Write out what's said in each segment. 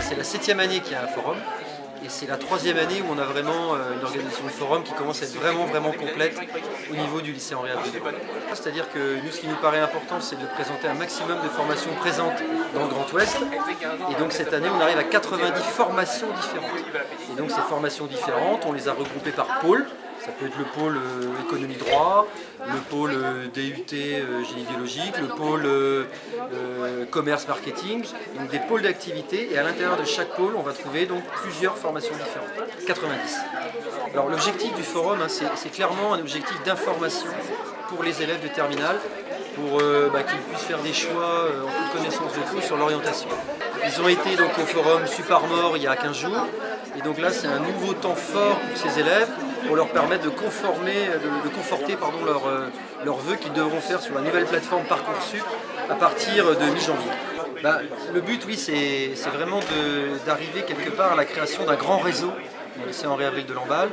C'est la 7e année qu'il y a un forum et c'est la 3e année où on a vraiment une organisation de forum qui commence à être vraiment complète au niveau du lycée Henri Abdou. C'est-à-dire que nous, ce qui nous paraît important, c'est de présenter un maximum de formations présentes dans le Grand Ouest. Et donc cette année, on arrive à 90 formations différentes. Et donc ces formations différentes, on les a regroupées par pôle. Ça peut être le pôle économie droit, le pôle DUT génie biologique, le pôle commerce marketing, donc des pôles d'activité. Et à l'intérieur de chaque pôle, on va trouver donc plusieurs formations différentes, 90. Alors l'objectif du forum, hein, c'est clairement un objectif d'information pour les élèves de terminale, pour qu'ils puissent faire des choix en toute connaissance de cause sur l'orientation. Ils ont été donc au forum Suparmor il y a 15 jours, et donc là c'est un nouveau temps fort pour ces élèves, pour leur permettre de conforter leurs vœux qu'ils devront faire sur la nouvelle plateforme Parcoursup à partir de mi-janvier. Le but, oui, c'est vraiment d'arriver quelque part à la création d'un grand réseau dans le lycée Henri Avril de Lamballe.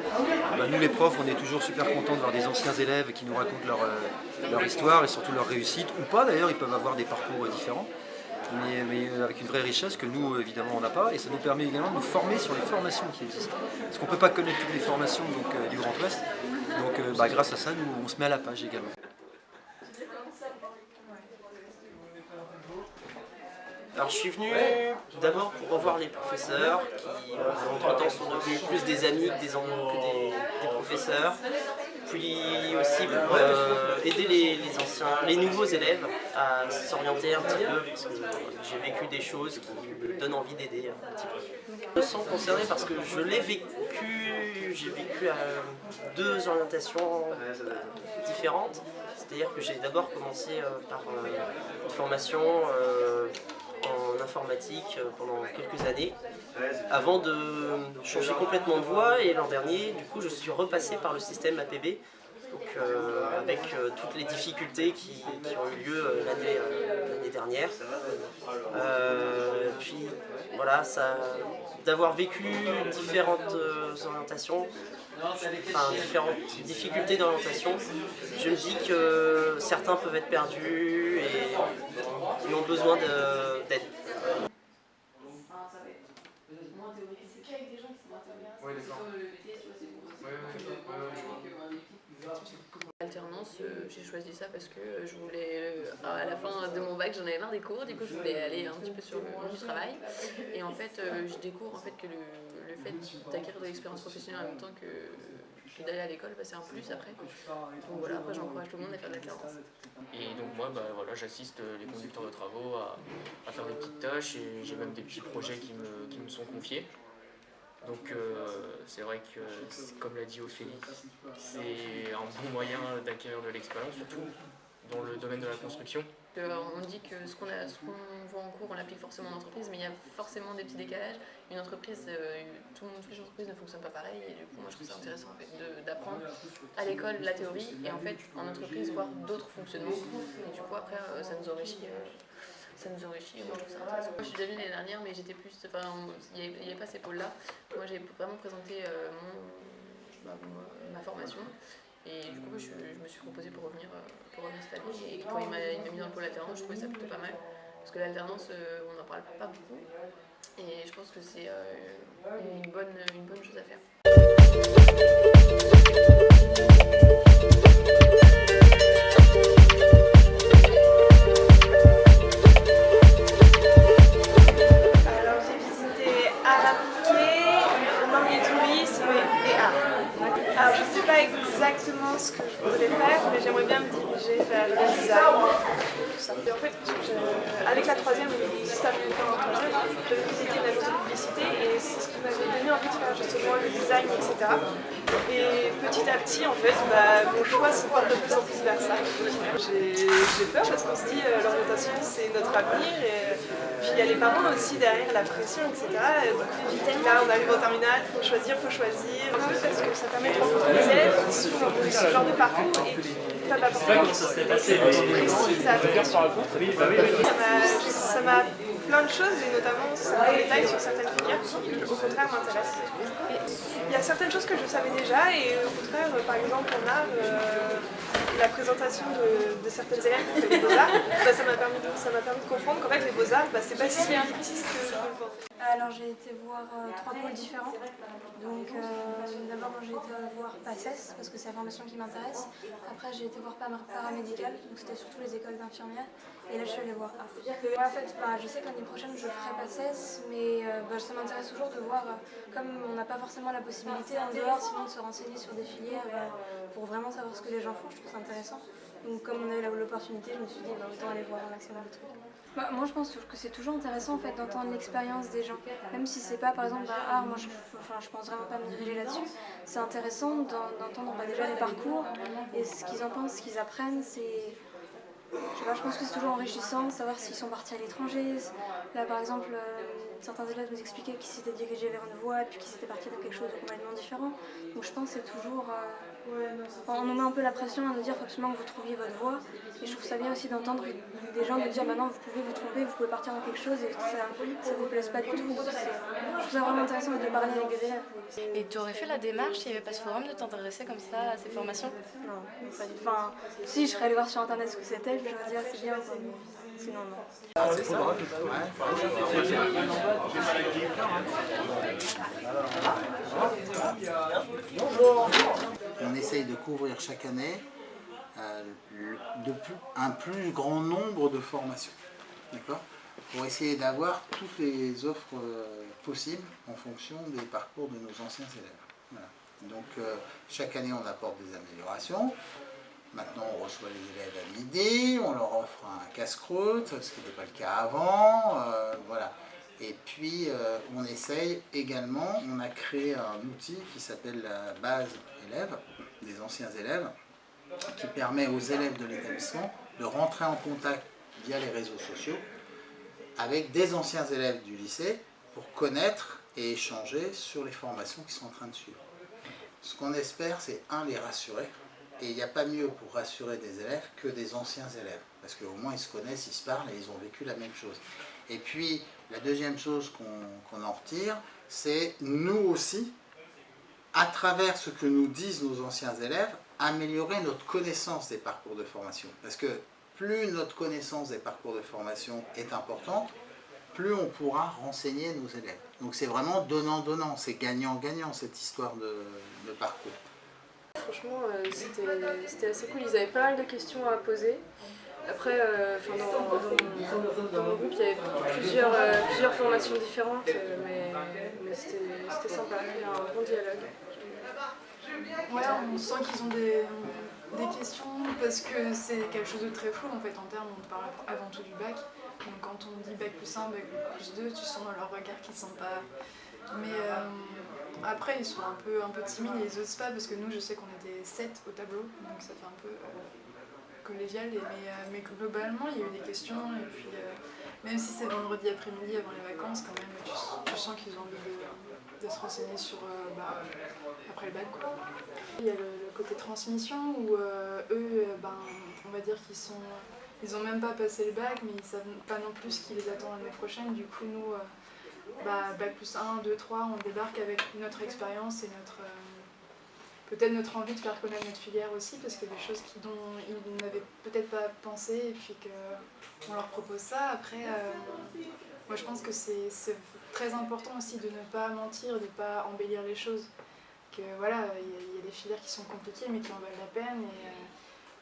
Nous les profs, on est toujours super contents de voir des anciens élèves qui nous racontent leur histoire et surtout leur réussite, ou pas d'ailleurs, ils peuvent avoir des parcours différents. Mais avec une vraie richesse que nous, évidemment, on n'a pas. Et ça nous permet également de nous former sur les formations qui existent. Parce qu'on ne peut pas connaître toutes les formations du Grand Ouest. Donc grâce à ça, nous, on se met à la page également. Alors je suis venu d'abord pour revoir les professeurs qui entre-temps sont devenus plus des amis que des professeurs, puis aussi pour aider les nouveaux élèves à s'orienter un petit peu parce que j'ai vécu des choses qui me donnent envie d'aider un petit peu. Je me sens concerné parce que je l'ai vécu, j'ai vécu deux orientations différentes, c'est-à-dire que j'ai d'abord commencé par une formation en informatique pendant quelques années avant de changer complètement de voie, et l'an dernier du coup je suis repassé par le système APB, donc, avec toutes les difficultés qui ont eu lieu l'année dernière. Puis voilà, d'avoir vécu différentes orientations, différentes difficultés d'orientation, je me dis que certains peuvent être perdus et ils ont besoin d'aide. L'alternance, j'ai choisi ça parce que je voulais, à la fin de mon bac, j'en avais marre des cours, du coup je voulais aller un petit peu sur le monde du travail. Et en fait, je découvre en fait que le fait d'acquérir de l'expérience professionnelle en même temps que d'aller à l'école, c'est un plus après. Donc voilà, après j'encourage tout le monde à faire de l'alternance. Et donc moi, voilà, j'assiste les conducteurs de travaux à faire des petites tâches, et j'ai même des petits projets qui me sont confiés. Donc c'est vrai que, comme l'a dit Ophélie, c'est un bon moyen d'acquérir de l'expérience, surtout dans le domaine de la construction. On dit que ce qu'on voit en cours, on l'applique forcément en entreprise, mais il y a forcément des petits décalages. Une entreprise, toutes les entreprises ne fonctionnent pas pareil, et du coup moi je trouve ça intéressant en fait, d'apprendre à l'école la théorie, et en fait en entreprise voir d'autres fonctionnements, et du coup après ça nous enrichit. Et moi je trouve ça intéressant. Moi je suis déjà venue l'année dernière, mais j'étais plus, il n'y avait pas ces pôles-là. Moi j'ai vraiment présenté ma formation, et du coup je me suis proposée pour revenir cette année, et quand il m'a mis dans le pôle alternance, je trouvais ça plutôt pas mal, parce que l'alternance on n'en parle pas beaucoup, et je pense que c'est une bonne chose à faire. Alors je ne sais pas exactement ce que je voudrais faire, mais j'aimerais bien me diriger vers le design, tout ça. Et en fait, avec la troisième, on est juste à j'avais visité une agence de publicité et c'est ce qui m'avait donné envie de faire justement le design, etc. Et petit à petit, en fait, mon choix se porte de plus en plus vers ça. J'ai peur parce qu'on se dit l'orientation c'est notre avenir et puis il y a les parents aussi derrière, la pression, etc. Donc là on arrive en terminale, faut choisir. Un peu parce que ça permet de rencontrer des élèves qui sont dans ce genre de parcours et qui peuvent apprendre des choses précises à application. Ça m'a plein de choses et notamment certains détails sur certaines filières qui au contraire m'intéressent. Il y a certaines choses que je savais déjà et au contraire, par exemple en art, la présentation de certaines élèves qui ont fait les beaux-arts, ça m'a permis de comprendre qu'en fait les beaux-arts, c'est pas si élitiste que je le pensais. Alors j'ai été voir 3 pôles différents. Donc d'abord j'ai été voir PACES parce que c'est la formation qui m'intéresse. Après j'ai été voir paramédical, donc c'était surtout les écoles d'infirmières. Et là je suis allée voir art. En fait je sais que l'année prochaine je ferai PACES, mais ça m'intéresse toujours de voir, comme on n'a pas forcément la possibilité en dehors sinon de se renseigner sur des filières pour vraiment savoir ce que les gens font, je trouve ça intéressant. Donc comme on a eu l'opportunité, je me suis dit autant aller voir un maximum de trucs. Moi je pense que c'est toujours intéressant en fait d'entendre l'expérience des gens, même si c'est pas par exemple art, moi je pense vraiment pas me diriger là-dessus. C'est intéressant d'entendre déjà les parcours et ce qu'ils en pensent, ce qu'ils apprennent, je pense que c'est toujours enrichissant de savoir s'ils sont partis à l'étranger. Là par exemple, certains élèves nous expliquaient qu'ils s'étaient dirigés vers une voie puis qu'ils s'étaient partis dans quelque chose de complètement différent. Donc je pense que c'est toujours... on nous met un peu la pression à nous dire faut absolument que vous trouviez votre voie. Et je trouve ça bien aussi d'entendre des gens nous dire bah non, vous pouvez vous tromper, vous pouvez partir dans quelque chose et ça vous plaise pas du tout. Je trouve ça vraiment intéressant de parler avec des élèves. Et tu aurais fait la démarche s'il n'y avait pas ce forum de t'intéresser comme ça à ces formations? Non, pas du tout. Enfin, si je serais allée voir sur internet ce que c'était, je me dire c'est bien, sinon non. Ah, c'est ça. On essaye de couvrir chaque année un plus grand nombre de formations, d'accord, pour essayer d'avoir toutes les offres possibles en fonction des parcours de nos anciens élèves. Voilà. Donc chaque année on apporte des améliorations. Maintenant on reçoit les élèves à midi, on leur offre un casse-croûte, ce qui n'était pas le cas avant, voilà. Et puis on essaye également, on a créé un outil qui s'appelle la base élève, des anciens élèves, qui permet aux élèves de l'établissement de rentrer en contact via les réseaux sociaux avec des anciens élèves du lycée pour connaître et échanger sur les formations qu'ils sont en train de suivre. Ce qu'on espère, c'est les rassurer. Et il n'y a pas mieux pour rassurer des élèves que des anciens élèves. Parce qu'au moins ils se connaissent, ils se parlent et ils ont vécu la même chose. Et puis la deuxième chose qu'on en retire, c'est nous aussi, à travers ce que nous disent nos anciens élèves, améliorer notre connaissance des parcours de formation. Parce que plus notre connaissance des parcours de formation est importante, plus on pourra renseigner nos élèves. Donc c'est vraiment donnant-donnant, c'est gagnant-gagnant cette histoire de parcours. Franchement, c'était assez cool. Ils avaient pas mal de questions à poser. Après, dans mon groupe, il y avait plusieurs formations différentes, mais c'était sympa. Il y a un bon dialogue. Ouais, on sent qu'ils ont des questions parce que c'est quelque chose de très flou en fait en termes, on parle avant tout du bac. Donc quand on dit bac plus 1, bac plus 2, tu sens dans leur regard qu'ils ne sont pas... Mais après ils sont un peu timides et ils osent pas parce que nous je sais qu'on était 7 au tableau, donc ça fait un peu collégial. Mais globalement il y a eu des questions et puis même si c'est vendredi après-midi avant les vacances quand même, tu sens qu'ils ont envie de se renseigner sur après le bac quoi. Il y a le côté transmission où eux, on va dire ils ont même pas passé le bac mais ils savent pas non plus ce qui les attend l'année prochaine. Du coup nous, bac plus 1, 2, 3, on débarque avec notre expérience et peut-être notre envie de faire connaître notre filière aussi parce qu'il y a des choses dont ils n'avaient peut-être pas pensé et puis qu'on leur propose ça. Après, moi je pense que c'est très important aussi de ne pas mentir, de ne pas embellir les choses. Que voilà, il y a des filières qui sont compliquées mais qui en valent la peine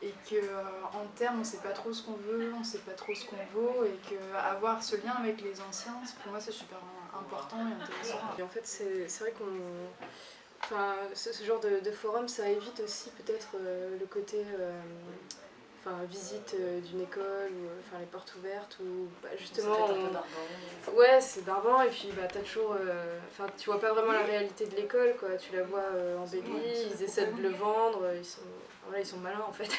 et qu'en termes on ne sait pas trop ce qu'on veut, on ne sait pas trop ce qu'on vaut et qu'avoir ce lien avec les anciens, pour moi c'est super important et intéressant. Et en fait c'est vrai ce genre de forum ça évite aussi peut-être le côté visite d'une école, ou les portes ouvertes, où justement ouais, c'est barbant, et puis t'as toujours tu vois pas vraiment la réalité de l'école, quoi. Tu la vois embellie, ils essaient de le vendre, ils sont malins en fait.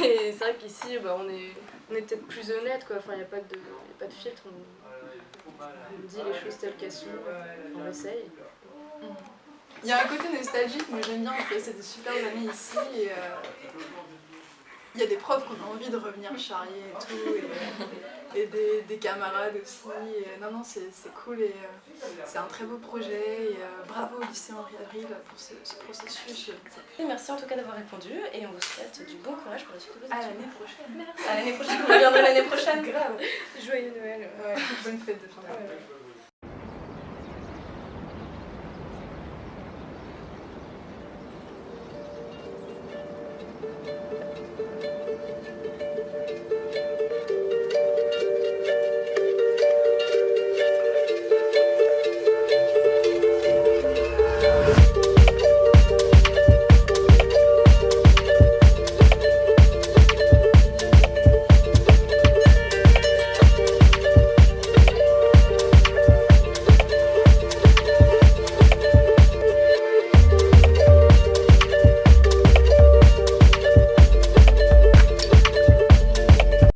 Et c'est vrai qu'ici on est peut-être plus honnête, quoi. Il n'y a pas de filtre, on dit les choses telles qu'elles sont, on essaye. Il y a un côté nostalgique, moi j'aime bien, c'est des super amis ici, et il y a des profs qu'on a envie de revenir charrier et tout, et des camarades aussi. Et non, c'est cool, et c'est un très beau projet, et bravo au lycée Henri Avril pour ce processus. Et merci en tout cas d'avoir répondu, et on vous souhaite du bon courage pour la suite de vos études. À l'année prochaine. À l'année prochaine, vous reviendrez l'année prochaine. Grave. Joyeux Noël. Ouais, bonne fête de fin d'année.